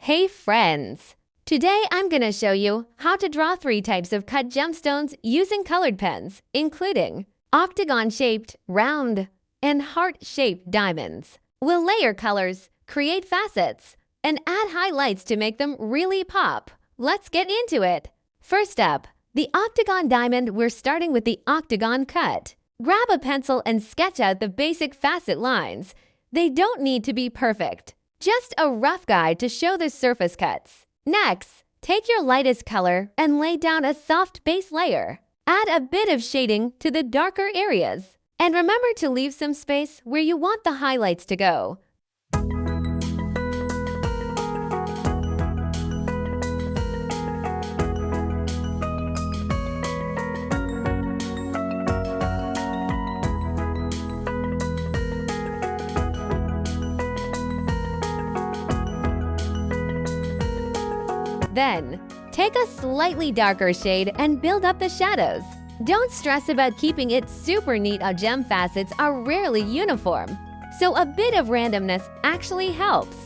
Hey friends! Today I'm gonna show you how to draw 3 types of cut gemstones using colored pens, including octagon-shaped, round, and heart-shaped diamonds. We'll layer colors, create facets, and add highlights to make them really pop. Let's get into it! First up, the octagon diamond. We're starting with the Octagon-Cut. Grab a pencil and sketch out the basic facet lines. They don't need to be perfect. Just a rough guide to show the surface cuts. Next, take your lightest color and lay down a soft base layer. Add a bit of shading to the darker areas. And remember to leave some space where you want the highlights to go. Then, take a slightly darker shade and build up the shadows. Don't stress about keeping it super neat. Our gem facets are rarely uniform, so a bit of randomness actually helps.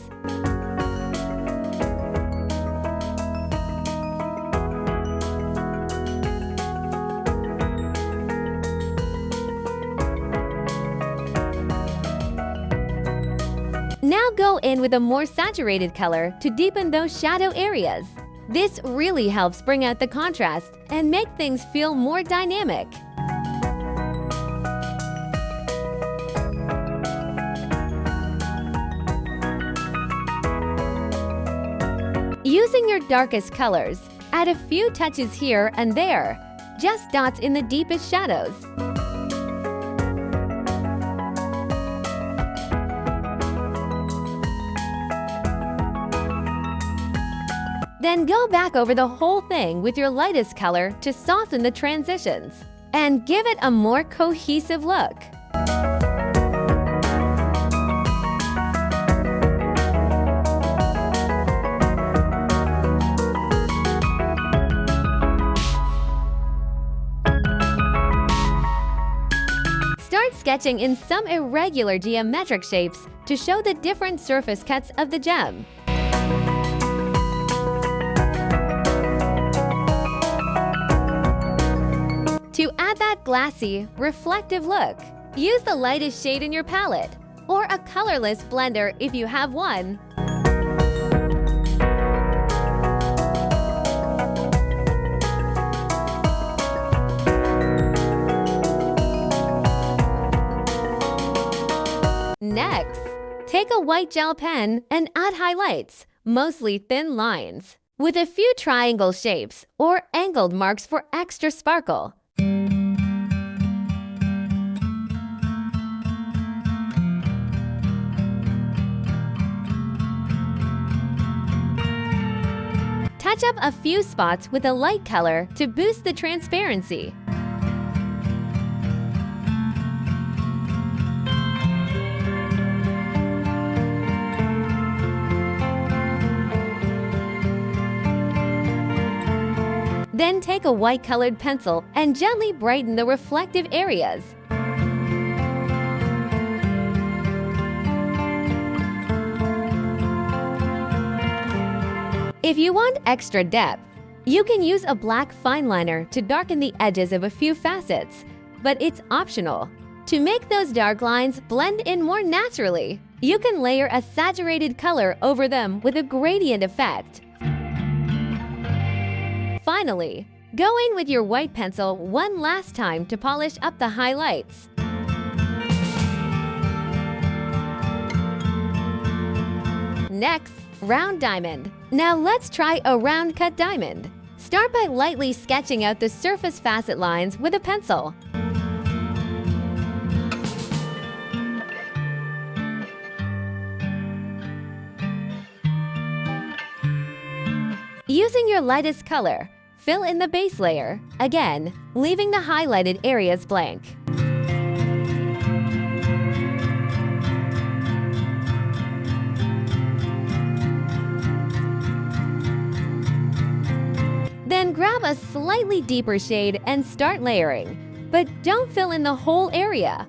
Now go in with a more saturated color to deepen those shadow areas. This really helps bring out the contrast and make things feel more dynamic. Using your darkest colors, add a few touches here and there, just dots in the deepest shadows. Then go back over the whole thing with your lightest color to soften the transitions and give it a more cohesive look. Start sketching in some irregular geometric shapes to show the different surface cuts of the gem. To add that glassy, reflective look, use the lightest shade in your palette, or a colorless blender if you have one. Next, take a white gel pen and add highlights, mostly thin lines, with a few triangle shapes or angled marks for extra sparkle. Touch up a few spots with a light color to boost the transparency. Then take a white colored pencil and gently brighten the reflective areas. If you want extra depth, you can use a black fine liner to darken the edges of a few facets, but it's optional. To make those dark lines blend in more naturally, you can layer a saturated color over them with a gradient effect. Finally, go in with your white pencil one last time to polish up the highlights. Next, round diamond. Now let's try a round cut diamond. Start by lightly sketching out the surface facet lines with a pencil. Using your lightest color, fill in the base layer, again, leaving the highlighted areas blank. Then grab a slightly deeper shade and start layering, but don't fill in the whole area.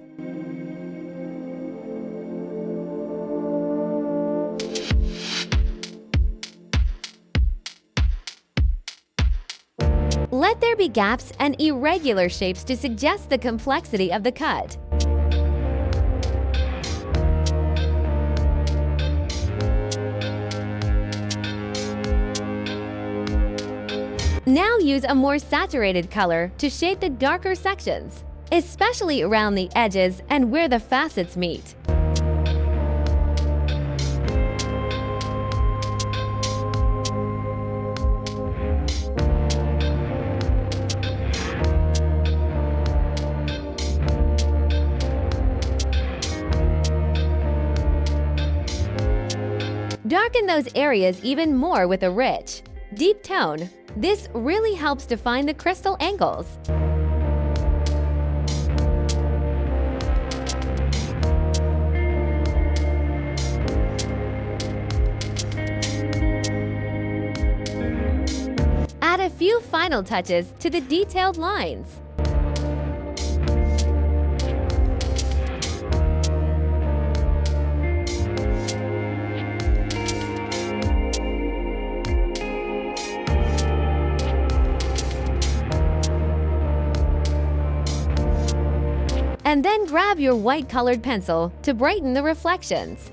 Let there be gaps and irregular shapes to suggest the complexity of the cut. Now use a more saturated color to shade the darker sections, especially around the edges and where the facets meet. Darken those areas even more with a rich, deep tone. This really helps define the crystal angles. Add a few final touches to the detailed lines. And then grab your white colored pencil to brighten the reflections.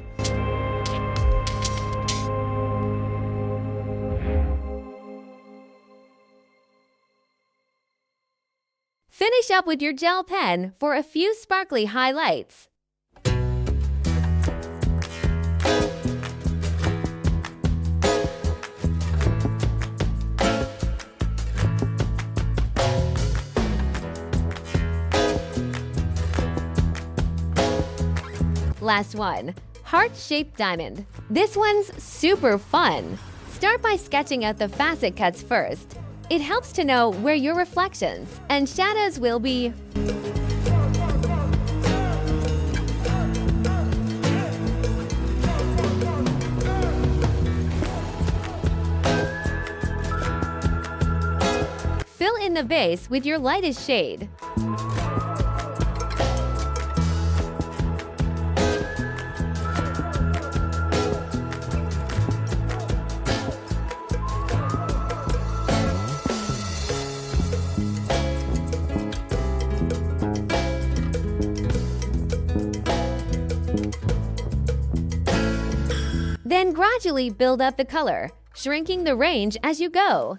Finish up with your gel pen for a few sparkly highlights. Last one, heart-shaped diamond. This one's super fun. Start by sketching out the facet cuts first. It helps to know where your reflections and shadows will be. Fill in the base with your lightest shade. Then gradually build up the color, shrinking the range as you go.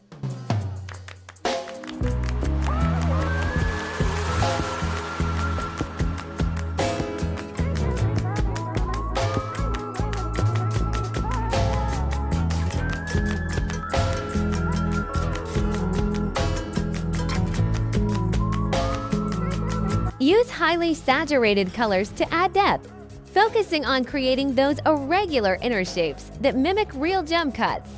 Use highly saturated colors to add depth, focusing on creating those irregular inner shapes that mimic real gem cuts.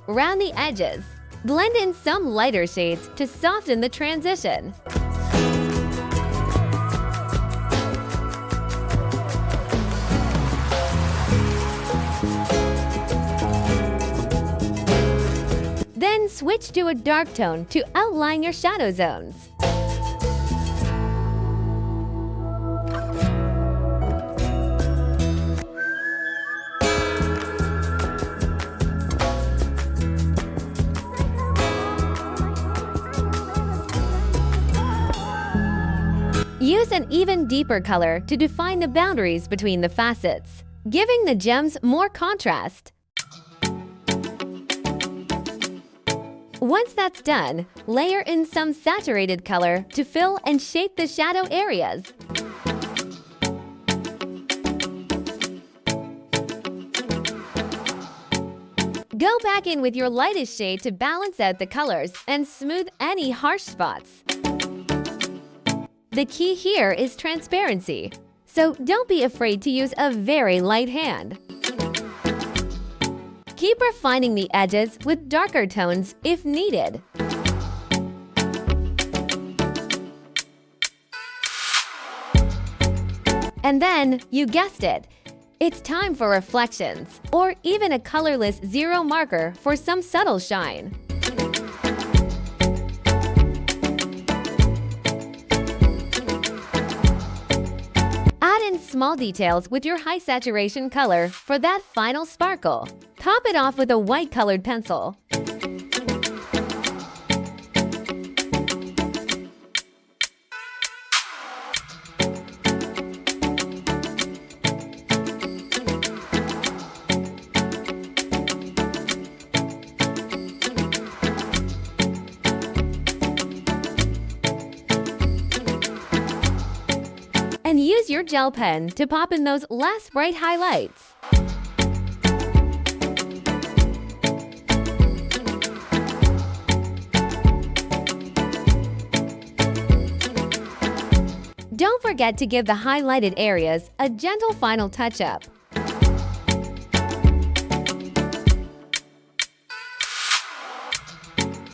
Around the edges, blend in some lighter shades to soften the transition. Then switch to a dark tone to outline your shadow zones. Use an even deeper color to define the boundaries between the facets, giving the gems more contrast. Once that's done, layer in some saturated color to fill and shape the shadow areas. Go back in with your lightest shade to balance out the colors and smooth any harsh spots. The key here is transparency, so don't be afraid to use a very light hand. Keep refining the edges with darker tones if needed. And then, you guessed it, it's time for reflections, or even a colorless zero marker for some subtle shine. small details with your high saturation color for that final sparkle. Top it off with a white colored pencil. And use your gel pen to pop in those last bright highlights. Don't forget to give the highlighted areas a gentle final touch-up.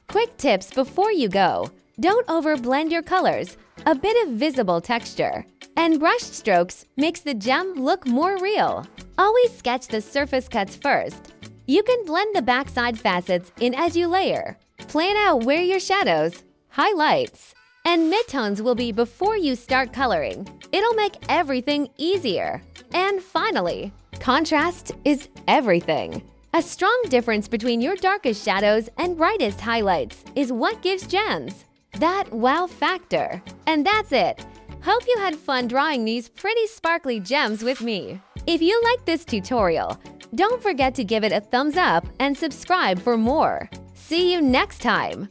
Quick tips before you go. Don't overblend your colors. A bit of visible texture and brushed strokes makes the gem look more real. Always sketch the surface cuts first. You can blend the backside facets in as you layer. Plan out where your shadows, highlights, and midtones will be before you start coloring. It'll make everything easier. And finally, contrast is everything. A strong difference between your darkest shadows and brightest highlights is what gives gems that wow factor. And that's it. Hope you had fun drawing these pretty sparkly gems with me. If you liked this tutorial, don't forget to give it a thumbs up and subscribe for more. See you next time!